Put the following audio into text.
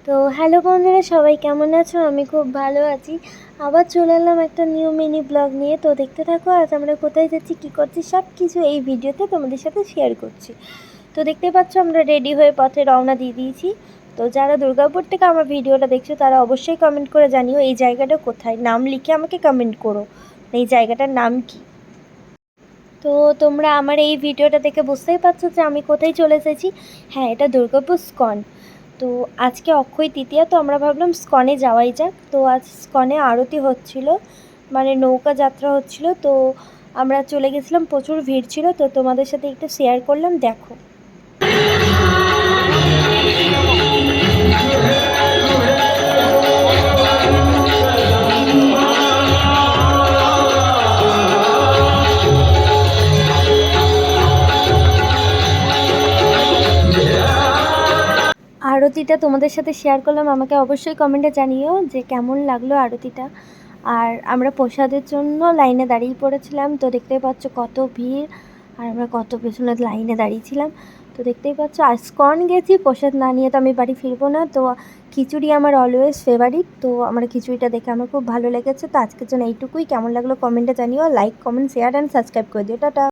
তো হ্যালো বন্ধুরা, সবাই কেমন আছো? আমি খুব ভালো আছি। আবার চলে এলাম একটা নিউ মিনি ব্লগ নিয়ে। তো দেখতে থাকো, আজ আমরা কোথায় যাচ্ছি, কী করছি, সব কিছু এই ভিডিওতে তোমাদের সাথে শেয়ার করছি। তো দেখতে পাচ্ছ আমরা রেডি হয়ে পথে রওনা দিয়ে দিয়েছি। তো যারা দুর্গাপুর থেকে আমার ভিডিওটা দেখছো তারা অবশ্যই কমেন্ট করে জানিও এই জায়গাটা কোথায়, নাম লিখে আমাকে কমেন্ট করো এই জায়গাটার নাম কি। তো তোমরা আমার এই ভিডিওটা দেখে বুঝতেই পারছো যে আমি কোথায় চলে এসেছি। হ্যাঁ, এটা দুর্গাপুর স্কন। তো আজকে অক্ষয় তৃতীয়া, তো আমরা ভাবলাম স্কনে যাওয়াই যাক। তো আজ স্কনে আরতি হচ্ছিল, মানে নৌকা যাত্রা হচ্ছিল। তো আমরা চলে গেছিলাম, প্রচুর ভিড় ছিল। তো তোমাদের সাথে একটু শেয়ার করলাম, দেখো। আরতিটা তোমাদের সাথে শেয়ার করলাম, আমাকে অবশ্যই কমেন্টে জানিও যে কেমন লাগলো আরতিটা। আর আমরা প্রসাদের জন্য লাইনে দাঁড়িয়ে পড়েছিলাম। তো দেখতেই পাচ্ছ কত ভিড়, আর আমরা কত পেছনে লাইনে দাঁড়িয়েছিলাম। তো দেখতেই পাচ্ছ আসকন গেছি, প্রসাদ না নিয়ে তো আমি বাড়ি ফিরবো না। তো খিচুড়ি আমার অলওয়েজ ফেভারিট, তো আমার খিচুড়িটা দেখে আমার খুব ভালো লেগেছে। তো আজকের জন্য এইটুকুই। কেমন লাগলো কমেন্টে জানিও, like comment share and subscribe করে দিও। টাটা।